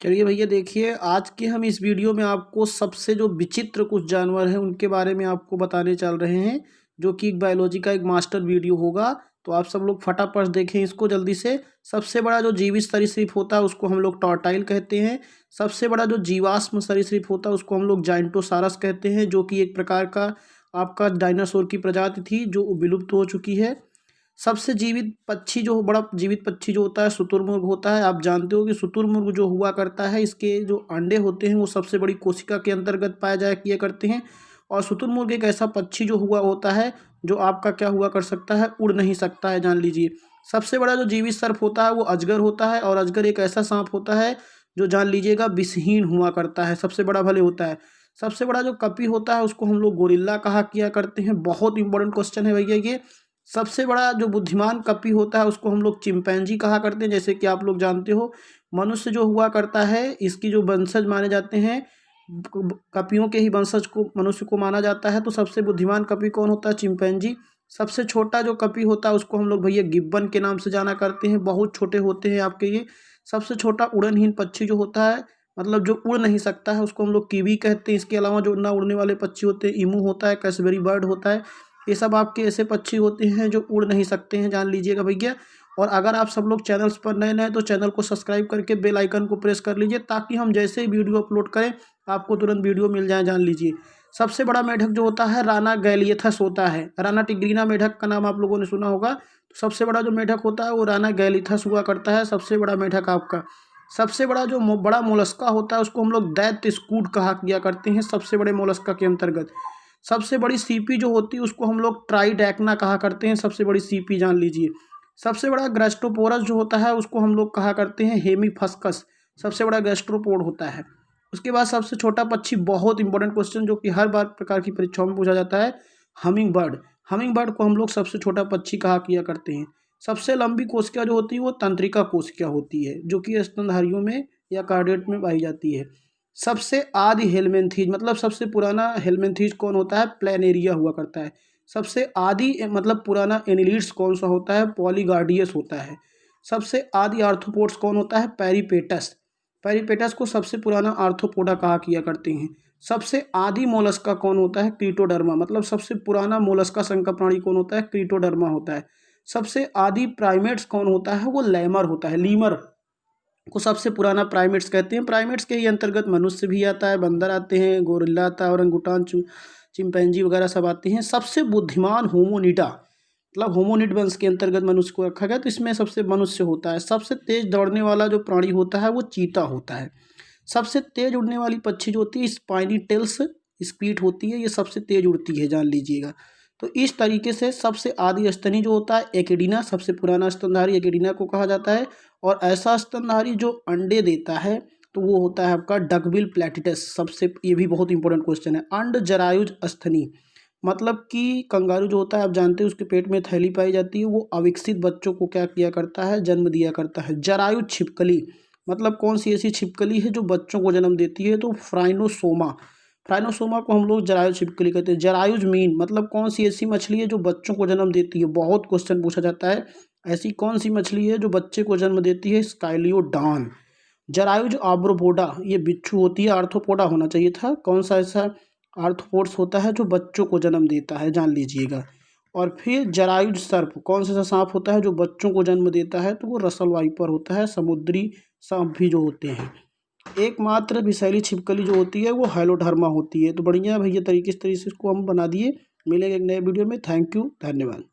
चलिए भैया देखिए, आज के हम इस वीडियो में आपको सबसे जो विचित्र कुछ जानवर हैं उनके बारे में आपको बताने चल रहे हैं, जो कि एक बायोलॉजी का एक मास्टर वीडियो होगा। तो आप सब लोग फटाफट देखें इसको जल्दी से। सबसे बड़ा जो जीवित सरीसृप होता है उसको हम लोग टॉर्टाइल कहते हैं। सबसे बड़ा जो जीवाश्म सरीसृप होता है उसको हम लोग जाइंटोसारस कहते हैं, जो कि एक प्रकार का आपका डायनासोर की प्रजाति थी जो विलुप्त हो चुकी है। सबसे जीवित पक्षी जो बड़ा जीवित पक्षी जो होता है शुतुरमुर्ग होता है। आप जानते हो कि शुतुरमुर्ग जो हुआ करता है, इसके जो अंडे होते हैं वो सबसे बड़ी कोशिका के अंतर्गत पाया जाया किया करते हैं। और शुतुरमुर्ग एक ऐसा पक्षी जो हुआ होता है जो आपका क्या हुआ कर सकता है, उड़ नहीं सकता है, जान लीजिए। सबसे बड़ा जो जीवित सर्प होता है वो अजगर होता है, और अजगर एक ऐसा सांप होता है जो जान लीजिएगा विषहीन हुआ करता है, सबसे बड़ा भले होता है। सबसे बड़ा जो कपी होता है उसको हम लोग गोरिल्ला कहा किया करते हैं। बहुत इंपॉर्टेंट क्वेश्चन है भैया ये। सबसे बड़ा जो बुद्धिमान कपी होता है उसको हम लोग चिंपैंजी कहा करते हैं। जैसे कि आप लोग जानते हो, मनुष्य जो हुआ करता है इसकी जो वंशज माने जाते हैं, कपियों के ही वंशज को मनुष्य को माना जाता है। तो सबसे बुद्धिमान कपी कौन होता है? चिंपैंजी। सबसे छोटा जो कपी होता है उसको हम लोग भैया गिब्बन के नाम से जाना करते हैं। बहुत छोटे होते हैं आपके ये। सबसे छोटा उड़नहीन पक्षी जो होता है, मतलब जो उड़ नहीं सकता है, उसको हम लोग कीवी कहते हैं। इसके अलावा जो ना उड़ने वाले पक्षी होते हैं, ईमू होता है, कैसबेरी बर्ड होता है। ये सब आपके ऐसे पक्षी होते हैं जो उड़ नहीं सकते हैं, जान लीजिएगा भैया। और अगर आप सब लोग चैनल्स पर नए नए तो चैनल को सब्सक्राइब करके बेल आइकन को प्रेस कर लीजिए, ताकि हम जैसे ही वीडियो अपलोड करें आपको तुरंत वीडियो मिल जाए, जान लीजिए। सबसे बड़ा मेढक जो होता है राना गैलियथस होता है। राना टिग्रीना मेढक का नाम आप लोगों ने सुना होगा। तो सबसे बड़ा जो मेढक होता है वो राना गैलिथस हुआ करता है, सबसे बड़ा मेढक आपका। सबसे बड़ा जो बड़ा मोलस्का होता है उसको हम लोग दैत्य स्कूड कहा किया करते हैं, सबसे बड़े मोलस्का के अंतर्गत। सबसे बड़ी सीपी जो होती है उसको हम लोग ट्राइडेक्ना कहा करते हैं, सबसे बड़ी सीपी, जान लीजिए। सबसे बड़ा गैस्ट्रोपोरस जो होता है उसको हम लोग कहा करते हैं हेमीफस्कस, सबसे बड़ा गैस्ट्रोपोड होता है। उसके बाद सबसे छोटा पक्षी, बहुत इंपॉर्टेंट क्वेश्चन जो कि हर बार प्रकार की परीक्षाओं में पूछा जाता है, हमिंग बर्ड। हमिंग बर्ड को हम लोग सबसे छोटा पक्षी कहा किया करते हैं। सबसे लंबी कोशिका जो होती है वो तंत्रिका कोशिका होती है, जो कि स्तनधारियों में या कार्डियट में पाई जाती है। सबसे आदि हेलमेंथीज, मतलब सबसे पुराना हेलमेंथीज कौन होता है? प्लेनेरिया हुआ करता है। सबसे आदि मतलब पुराना एनिलिड्स कौन सा होता है? पॉलीगार्डियस होता है। सबसे आदि आर्थ्रोपोड्स कौन होता है? पेरिपेटस। पेरिपेटस को सबसे पुराना आर्थ्रोपोडा कहा किया करते हैं। सबसे आदि मोलस्का कौन होता है? क्रीटोडर्मा, मतलब सबसे पुराना मोलस्का संघ का प्राणी कौन होता है? क्रीटोडर्मा होता है। सबसे आदि प्राइमेट्स कौन होता है? वो लेमर होता है। लीमर को सबसे पुराना प्राइमेट्स कहते हैं। प्राइमेट्स के ही अंतर्गत मनुष्य भी आता है, बंदर आते हैं, गोरिल्ला आता है, ओरंगुटान, चिंपैंजी वगैरह सब आते हैं। सबसे बुद्धिमान होमोनिडा, मतलब होमोनिड वंश के अंतर्गत मनुष्य को रखा गया, तो इसमें सबसे मनुष्य होता है। सबसे तेज दौड़ने वाला जो प्राणी होता है वो चीता होता है। सबसे तेज उड़ने वाली पक्षी जो होती है स्पाइनी टेल्स स्पीट होती है, ये सबसे तेज उड़ती है, जान लीजिएगा। तो इस तरीके से सबसे आदि स्तनी जो होता है एकेडिना, सबसे पुराना स्तनधारी एकेडिना को कहा जाता है। और ऐसा स्तनधारी जो अंडे देता है तो वो होता है आपका डकबिल प्लेटिटस। सबसे, ये भी बहुत इंपॉर्टेंट क्वेश्चन है। अंड जरायुज स्तनी, मतलब कि कंगारू जो होता है आप जानते हैं उसके पेट में थैली पाई जाती है, वो अविकसित बच्चों को क्या किया करता है? जन्म दिया करता है। जरायुज छिपकली, मतलब कौन सी ऐसी छिपकली है जो बच्चों को जन्म देती है? तो फ्राइनोसोमा। फ्राइनोसोमा को हम लोग जरायुज छिपकली कहते हैं। जरायुज मीन, मतलब कौन सी ऐसी मछली है जो बच्चों को जन्म देती है? बहुत क्वेश्चन पूछा जाता है, ऐसी कौन सी मछली है जो बच्चे को जन्म देती है? स्काइलियोडान। जरायुज आर्ब्रोपोडा, ये बिच्छू होती है, आर्थ्रोपोडा होना चाहिए था। कौन सा ऐसा आर्थ्रोपोड्स होता है जो बच्चों को जन्म देता है, जान लीजिएगा। और फिर जरायुज सर्प, कौन सा ऐसा सांप होता है जो बच्चों को जन्म देता है? तो वो रसल वाइपर होता है। समुद्री सांप भी जो होते हैं। एकमात्र विषैली छिपकली जो होती है वो हेलोडर्मा होती है। तो बढ़िया भैया, तरीके से इसको हम बना दिए। मिलेंगे एक नए वीडियो में। थैंक यू, धन्यवाद।